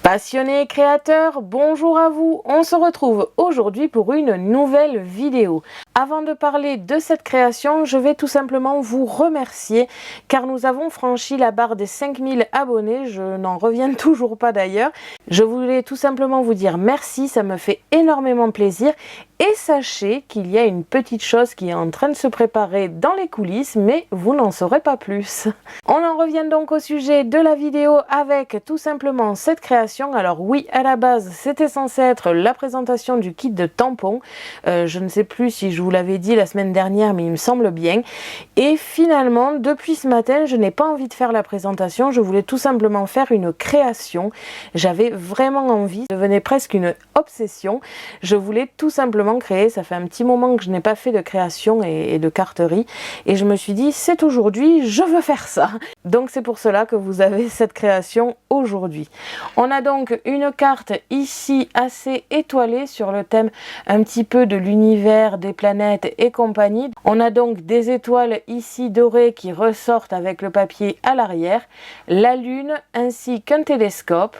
Passionnés et créateurs, bonjour à vous. On se retrouve aujourd'hui pour une nouvelle vidéo. Avant de parler de cette création, je vais tout simplement vous remercier car nous avons franchi la barre des 5000 abonnés. Je n'en reviens toujours pas d'ailleurs. Je voulais tout simplement vous dire merci, ça me fait énormément plaisir. Et sachez qu'il y a une petite chose qui est en train de se préparer dans les coulisses, mais vous n'en saurez pas plus. On en revient donc au sujet de la vidéo avec tout simplement cette création. Alors oui, à la base, c'était censé être la présentation du kit de tampons. Je ne sais plus si je vous l'avais dit la semaine dernière, mais il me semble bien. Et finalement, depuis ce matin, je n'ai pas envie de faire la présentation. Je voulais tout simplement faire une création. J'avais vraiment envie, ça devenait presque une obsession. Je voulais tout simplement créer, ça fait un petit moment que je n'ai pas fait de création et de carterie et je me suis dit c'est aujourd'hui, je veux faire ça. Donc c'est pour cela que vous avez cette création aujourd'hui. On a donc une carte ici assez étoilée sur le thème un petit peu de l'univers, des planètes et compagnie. On a donc des étoiles ici dorées qui ressortent avec le papier à l'arrière, la lune ainsi qu'un télescope.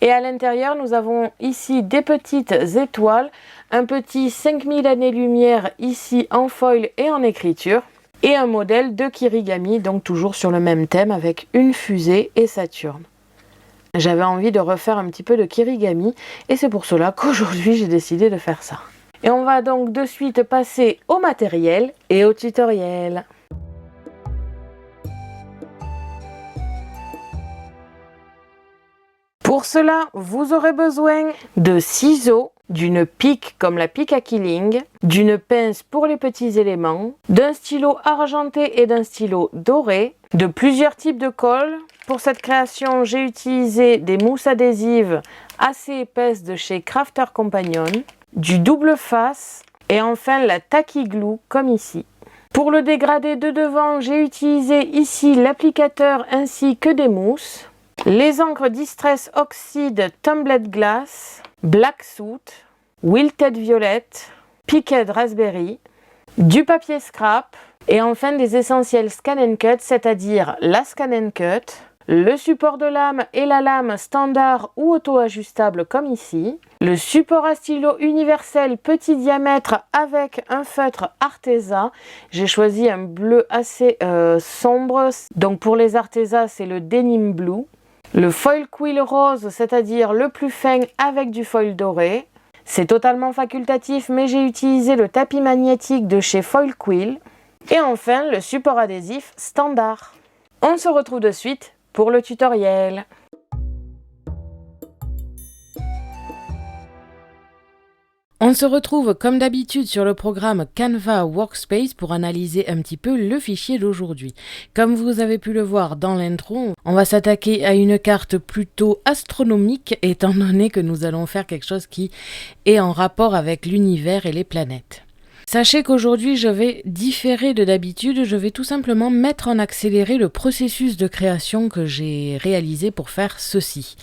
Et à l'intérieur, nous avons ici des petites étoiles, un petit 5000 années-lumière ici en foil et en écriture, et un modèle de Kirigami, donc toujours sur le même thème avec une fusée et Saturne. J'avais envie de refaire un petit peu de Kirigami, et c'est pour cela qu'aujourd'hui j'ai décidé de faire ça. Et on va donc de suite passer au matériel et au tutoriel. Pour cela, vous aurez besoin de ciseaux, d'une pique comme la pique à Killing, d'une pince pour les petits éléments, d'un stylo argenté et d'un stylo doré, de plusieurs types de colle. Pour cette création, j'ai utilisé des mousses adhésives assez épaisses de chez Crafter Companion, du double face et enfin la tacky glue comme ici. Pour le dégradé de devant, j'ai utilisé ici l'applicateur ainsi que des mousses. Les encres Distress Oxide Tumbled Glass, Black Soot, Wilted Violet, Picked Raspberry, du papier scrap et enfin des essentiels Scan & Cut, c'est-à-dire la Scan & Cut, le support de lame et la lame standard ou auto-ajustable comme ici, le support à stylo universel petit diamètre avec un feutre Arteza. J'ai choisi un bleu assez sombre, donc pour les Arteza c'est le Denim Blue. Le foil quill rose, c'est-à-dire le plus fin avec du foil doré. C'est totalement facultatif, mais j'ai utilisé le tapis magnétique de chez Foil Quill. Et enfin, le support adhésif standard. On se retrouve de suite pour le tutoriel. On se retrouve comme d'habitude sur le programme Canva Workspace pour analyser un petit peu le fichier d'aujourd'hui. Comme vous avez pu le voir dans l'intro, on va s'attaquer à une carte plutôt astronomique étant donné que nous allons faire quelque chose qui est en rapport avec l'univers et les planètes. Sachez qu'aujourd'hui je vais différer de d'habitude, je vais tout simplement mettre en accéléré le processus de création que j'ai réalisé pour faire ceci.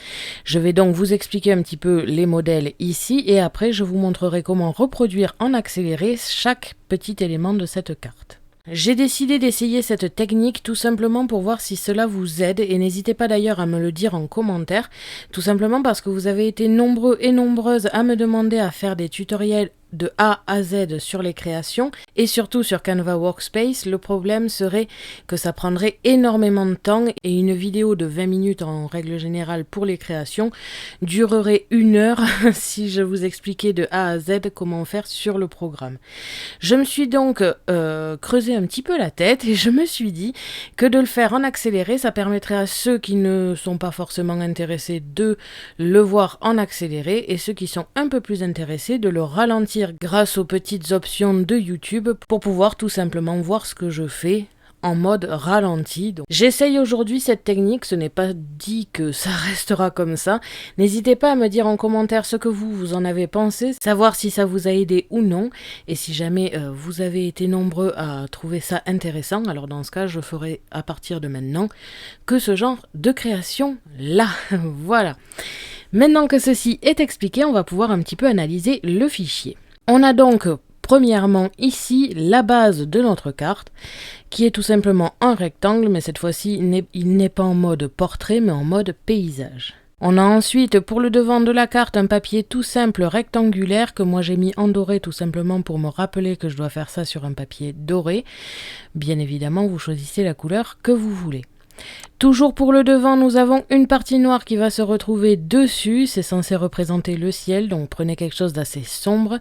Je vais donc vous expliquer un petit peu les modèles ici et après je vous montrerai comment reproduire en accéléré chaque petit élément de cette carte. J'ai décidé d'essayer cette technique tout simplement pour voir si cela vous aide et n'hésitez pas d'ailleurs à me le dire en commentaire, tout simplement parce que vous avez été nombreux et nombreuses à me demander à faire des tutoriels de A à Z sur les créations et surtout sur Canva Workspace. Le problème serait que ça prendrait énormément de temps et une vidéo de 20 minutes en règle générale pour les créations durerait 1 heure si je vous expliquais de A à Z comment faire sur le programme. Je me suis donc creusé un petit peu la tête et je me suis dit que de le faire en accéléré, ça permettrait à ceux qui ne sont pas forcément intéressés de le voir en accéléré et ceux qui sont un peu plus intéressés de le ralentir grâce aux petites options de YouTube pour pouvoir tout simplement voir ce que je fais en mode ralenti. Donc, j'essaye aujourd'hui cette technique, ce n'est pas dit que ça restera comme ça. N'hésitez pas à me dire en commentaire ce que vous en avez pensé, savoir si ça vous a aidé ou non. Et si jamais vous avez été nombreux à trouver ça intéressant, alors dans ce cas, je ferai à partir de maintenant que ce genre de création là. Voilà. Maintenant que ceci est expliqué, on va pouvoir un petit peu analyser le fichier. On a donc premièrement ici la base de notre carte qui est tout simplement un rectangle, mais cette fois-ci il n'est pas en mode portrait mais en mode paysage. On a ensuite pour le devant de la carte un papier tout simple rectangulaire que moi j'ai mis en doré tout simplement pour me rappeler que je dois faire ça sur un papier doré. Bien évidemment, vous choisissez la couleur que vous voulez. Toujours pour le devant, nous avons une partie noire qui va se retrouver dessus. C'est censé représenter le ciel, donc prenez quelque chose d'assez sombre.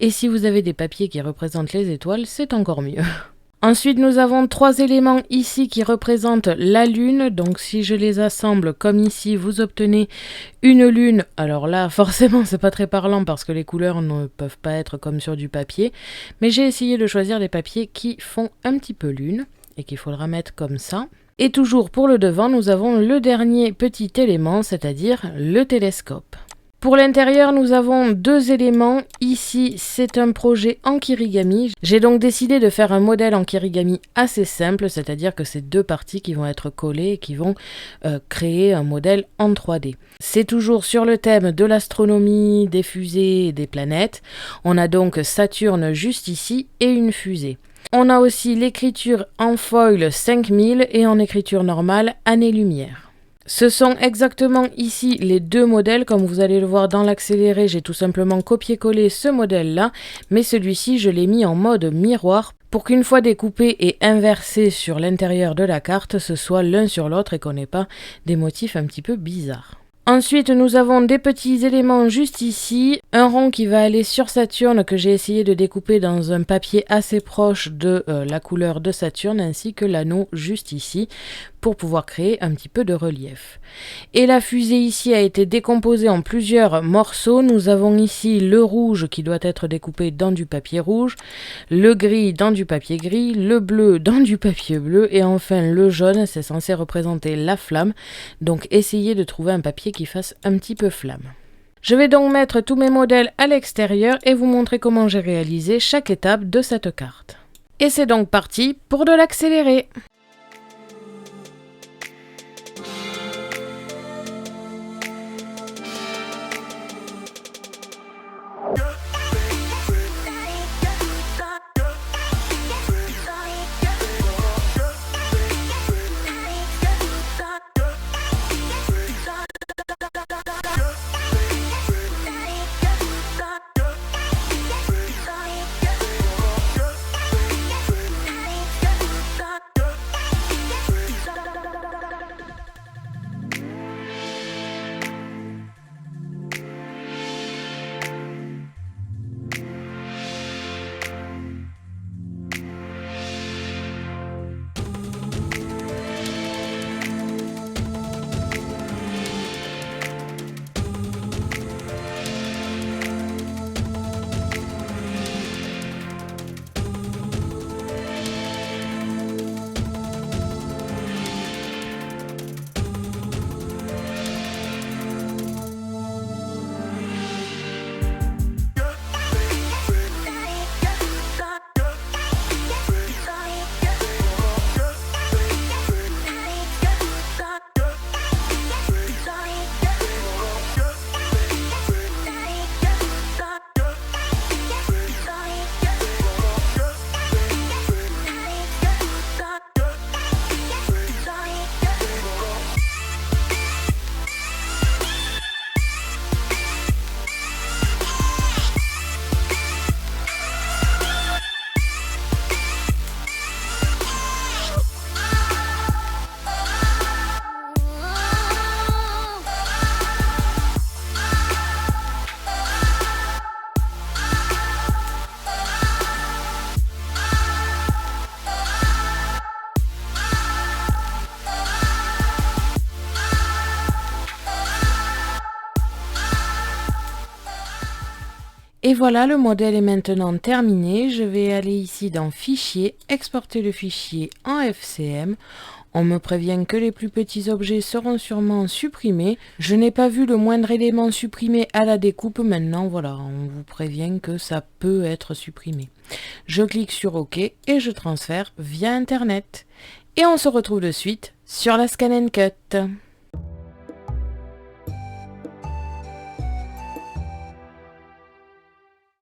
Et si vous avez des papiers qui représentent les étoiles, c'est encore mieux. Ensuite, nous avons 3 éléments ici qui représentent la lune. Donc, si je les assemble comme ici, vous obtenez une lune. Alors là, forcément, c'est pas très parlant parce que les couleurs ne peuvent pas être comme sur du papier. Mais j'ai essayé de choisir des papiers qui font un petit peu lune et qu'il faudra mettre comme ça. Et toujours pour le devant, nous avons le dernier petit élément, c'est-à-dire le télescope. Pour l'intérieur, nous avons 2 éléments. Ici, c'est un projet en kirigami. J'ai donc décidé de faire un modèle en kirigami assez simple, c'est-à-dire que c'est 2 parties qui vont être collées et qui vont créer un modèle en 3D. C'est toujours sur le thème de l'astronomie, des fusées et des planètes. On a donc Saturne juste ici et une fusée. On a aussi l'écriture en foil 5000 et en écriture normale année-lumière. Ce sont exactement ici les 2 modèles, comme vous allez le voir dans l'accéléré, j'ai tout simplement copié-collé ce modèle-là, mais celui-ci je l'ai mis en mode miroir pour qu'une fois découpé et inversé sur l'intérieur de la carte, ce soit l'un sur l'autre et qu'on n'ait pas des motifs un petit peu bizarres. Ensuite, nous avons des petits éléments juste ici, un rond qui va aller sur Saturne que j'ai essayé de découper dans un papier assez proche de la couleur de Saturne, ainsi que l'anneau juste ici pour pouvoir créer un petit peu de relief. Et la fusée ici a été décomposée en plusieurs morceaux. Nous avons ici le rouge qui doit être découpé dans du papier rouge, le gris dans du papier gris, le bleu dans du papier bleu et enfin le jaune, c'est censé représenter la flamme. Donc essayez de trouver un papier qui fasse un petit peu flamme. Je vais donc mettre tous mes modèles à l'extérieur et vous montrer comment j'ai réalisé chaque étape de cette carte. Et c'est donc parti pour de l'accéléré. Et voilà, le modèle est maintenant terminé. Je vais aller ici dans Fichier, exporter le fichier en FCM. On me prévient que les plus petits objets seront sûrement supprimés. Je n'ai pas vu le moindre élément supprimé à la découpe. Maintenant, voilà, on vous prévient que ça peut être supprimé. Je clique sur OK et je transfère via Internet. Et on se retrouve de suite sur la Scan & Cut.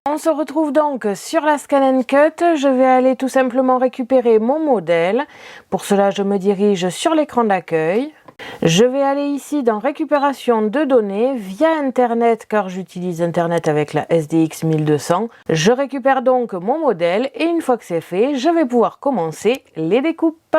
On se retrouve donc sur la Scan & Cut. Je vais aller tout simplement récupérer mon modèle. Pour cela, je me dirige sur l'écran d'accueil. Je vais aller ici dans récupération de données via Internet car j'utilise Internet avec la SDX 1200. Je récupère donc mon modèle et une fois que c'est fait, je vais pouvoir commencer les découpes.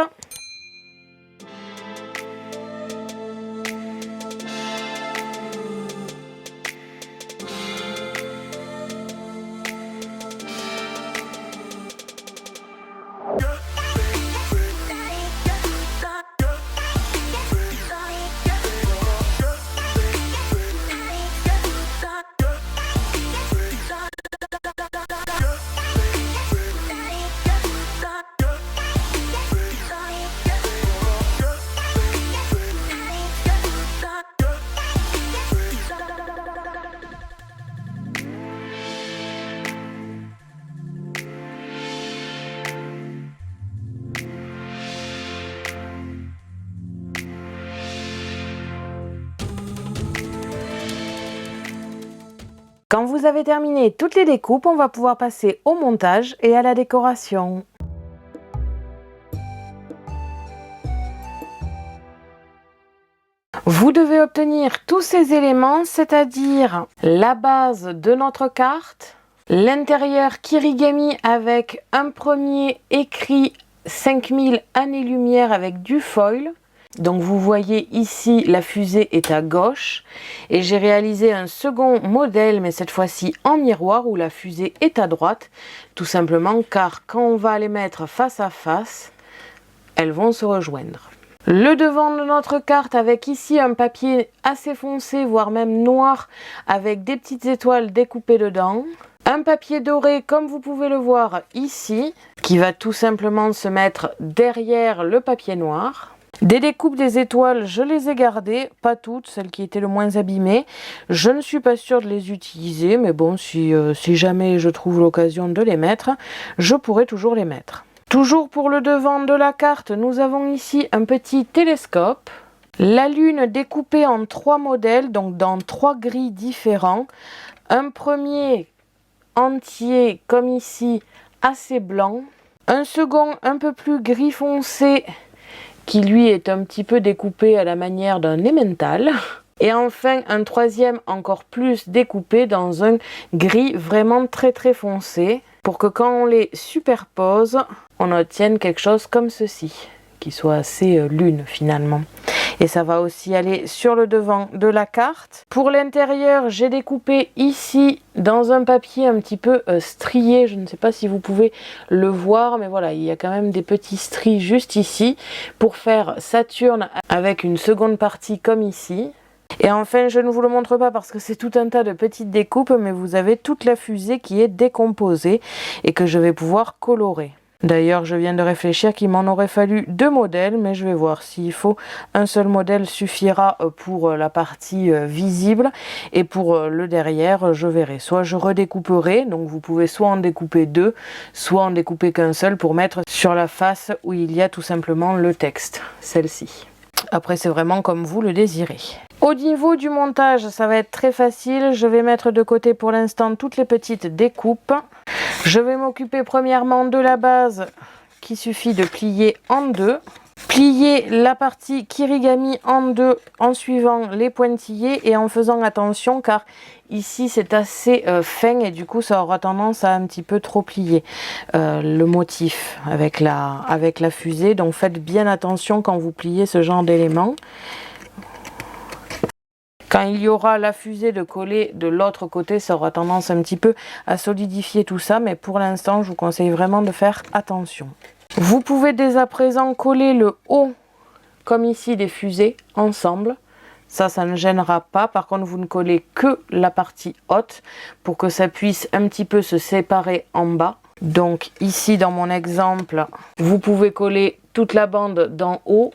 Quand vous avez terminé toutes les découpes, on va pouvoir passer au montage et à la décoration. Vous devez obtenir tous ces éléments, c'est-à-dire la base de notre carte, l'intérieur Kirigami avec un premier écrit 5000 années-lumière avec du foil. Donc vous voyez ici la fusée est à gauche et j'ai réalisé un second modèle mais cette fois-ci en miroir où la fusée est à droite tout simplement car quand on va les mettre face à face elles vont se rejoindre. Le devant de notre carte avec ici un papier assez foncé voire même noir avec des petites étoiles découpées dedans. Un papier doré comme vous pouvez le voir ici qui va tout simplement se mettre derrière le papier noir. Des découpes des étoiles, je les ai gardées, pas toutes, celles qui étaient le moins abîmées. Je ne suis pas sûre de les utiliser, mais bon, si jamais je trouve l'occasion de les mettre, je pourrai toujours les mettre. Toujours pour le devant de la carte, nous avons ici un petit télescope. La lune découpée en 3 modèles, donc dans 3 gris différents. Un premier entier, comme ici, assez blanc. Un second un peu plus gris foncé, qui lui est un petit peu découpé à la manière d'un emmental. Et enfin un troisième encore plus découpé dans un gris vraiment très foncé pour que quand on les superpose, on obtienne quelque chose comme ceci, qui soit assez lune finalement. Et ça va aussi aller sur le devant de la carte. Pour l'intérieur, j'ai découpé ici dans un papier un petit peu strié. Je ne sais pas si vous pouvez le voir, mais voilà, il y a quand même des petits stries juste ici pour faire Saturne avec une seconde partie comme ici. Et enfin, je ne vous le montre pas parce que c'est tout un tas de petites découpes, mais vous avez toute la fusée qui est décomposée et que je vais pouvoir colorer. D'ailleurs, je viens de réfléchir qu'il m'en aurait fallu 2 modèles, mais je vais voir s'il faut. Un seul modèle suffira pour la partie visible et pour le derrière, je verrai. Soit je redécouperai, donc vous pouvez soit en découper 2, soit en découper qu'un seul pour mettre sur la face où il y a tout simplement le texte, celle-ci. Après, c'est vraiment comme vous le désirez. Au niveau du montage, ça va être très facile. Je vais mettre de côté pour l'instant toutes les petites découpes. Je vais m'occuper premièrement de la base qu'il suffit de plier en 2. Plier la partie Kirigami en 2 en suivant les pointillés et en faisant attention car ici c'est assez fin et du coup ça aura tendance à un petit peu trop plier le motif avec la fusée. Donc faites bien attention quand vous pliez ce genre d'éléments. Quand il y aura la fusée de coller de l'autre côté, ça aura tendance un petit peu à solidifier tout ça, mais pour l'instant, je vous conseille vraiment de faire attention. Vous pouvez dès à présent coller le haut, comme ici, des fusées ensemble. Ça ne gênera pas. Par contre, vous ne collez que la partie haute pour que ça puisse un petit peu se séparer en bas. Donc ici, dans mon exemple, vous pouvez coller toute la bande d'en haut.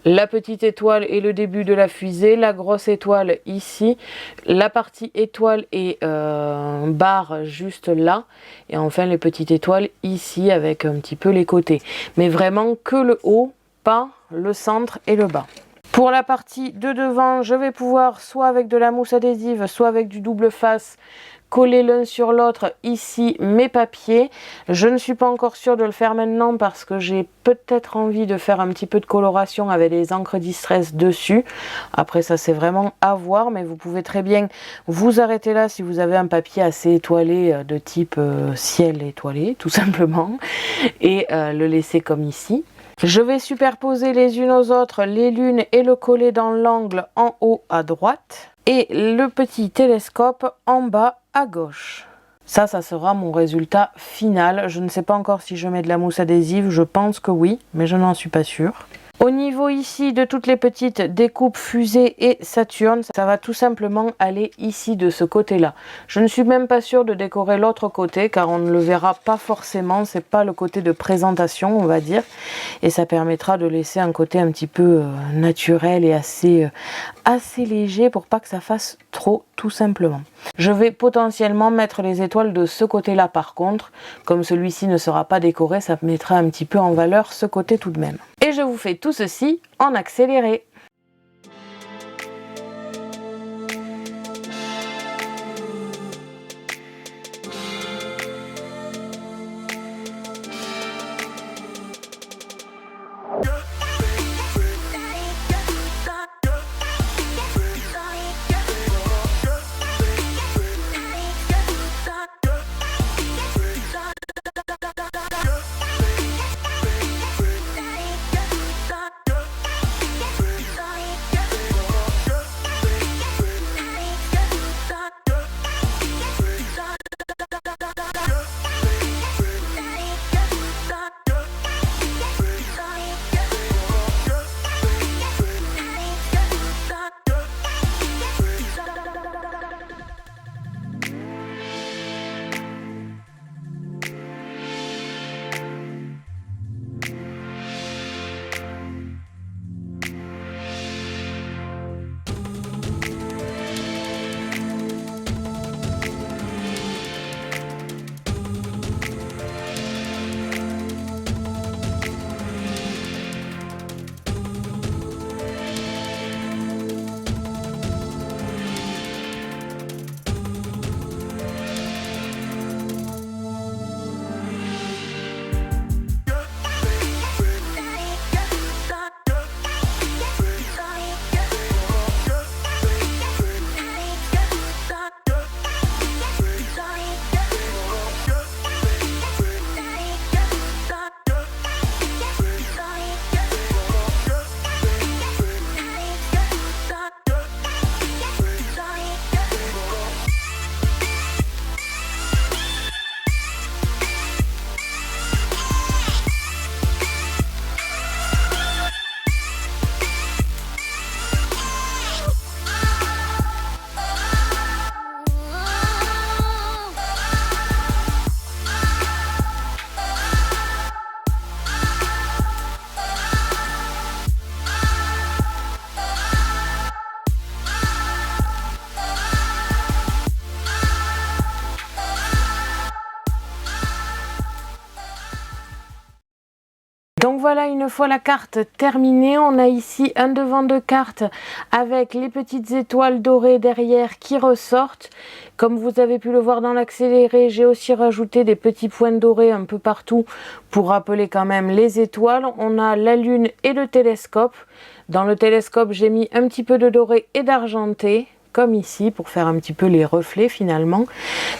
La petite étoile est le début de la fusée, la grosse étoile ici, la partie étoile et barre juste là, et enfin les petites étoiles ici avec un petit peu les côtés. Mais vraiment que le haut, pas le centre et le bas. Pour la partie de devant, je vais pouvoir soit avec de la mousse adhésive, soit avec du double face, coller l'un sur l'autre ici mes papiers. Je ne suis pas encore sûre de le faire maintenant parce que j'ai peut-être envie de faire un petit peu de coloration avec les encres Distress dessus. Après ça c'est vraiment à voir, mais vous pouvez très bien vous arrêter là si vous avez un papier assez étoilé de type ciel étoilé tout simplement et le laisser comme ici. Je vais superposer les unes aux autres les lunes et le coller dans l'angle en haut à droite et le petit télescope en bas à gauche. Ça sera mon résultat final. Je ne sais pas encore si je mets de la mousse adhésive, je pense que oui, mais je n'en suis pas sûre. Au niveau ici de toutes les petites découpes fusée et Saturne, ça va tout simplement aller ici de ce côté-là. Je ne suis même pas sûre de décorer l'autre côté car on ne le verra pas forcément, c'est pas le côté de présentation on va dire. Et ça permettra de laisser un côté un petit peu naturel et assez léger pour pas que ça fasse trop tout simplement. Je vais potentiellement mettre les étoiles de ce côté-là par contre, comme celui-ci ne sera pas décoré, ça mettra un petit peu en valeur ce côté tout de même. Et je vous fais tout ceci en accéléré. Donc voilà, une fois la carte terminée, on a ici un devant de carte avec les petites étoiles dorées derrière qui ressortent. Comme vous avez pu le voir dans l'accéléré, j'ai aussi rajouté des petits points dorés un peu partout pour rappeler quand même les étoiles. On a la lune et le télescope. Dans le télescope, j'ai mis un petit peu de doré et d'argenté, comme ici, pour faire un petit peu les reflets finalement.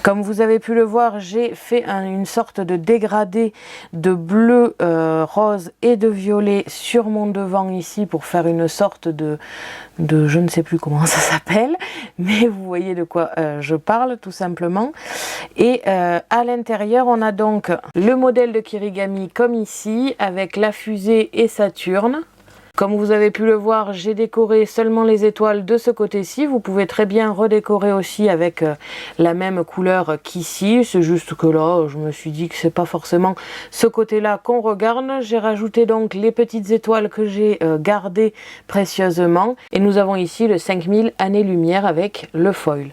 Comme vous avez pu le voir, j'ai fait une sorte de dégradé de bleu, rose et de violet sur mon devant ici pour faire une sorte de je ne sais plus comment ça s'appelle, mais vous voyez de quoi je parle tout simplement. Et à l'intérieur, on a donc le modèle de Kirigami comme ici, avec la fusée et Saturne. Comme vous avez pu le voir, j'ai décoré seulement les étoiles de ce côté-ci. Vous pouvez très bien redécorer aussi avec la même couleur qu'ici. C'est juste que là, je me suis dit que c'est pas forcément ce côté-là qu'on regarde. J'ai rajouté donc les petites étoiles que j'ai gardées précieusement. Et nous avons ici le 5000 années-lumière avec le foil.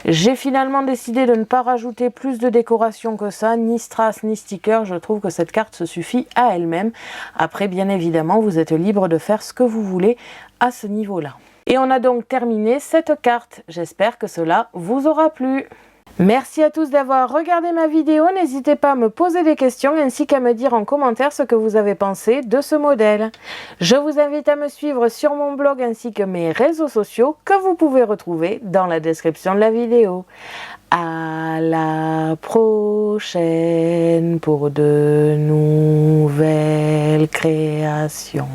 J'ai finalement décidé de ne pas rajouter plus de décoration que ça, ni strass ni sticker. Je trouve que cette carte se suffit à elle-même. Après, bien évidemment, vous êtes libre de faire ce que vous voulez à ce niveau-là. Et on a donc terminé cette carte. J'espère que cela vous aura plu. Merci à tous d'avoir regardé ma vidéo. N'hésitez pas à me poser des questions ainsi qu'à me dire en commentaire ce que vous avez pensé de ce modèle. Je vous invite à me suivre sur mon blog ainsi que mes réseaux sociaux que vous pouvez retrouver dans la description de la vidéo. À la prochaine pour de nouvelles créations.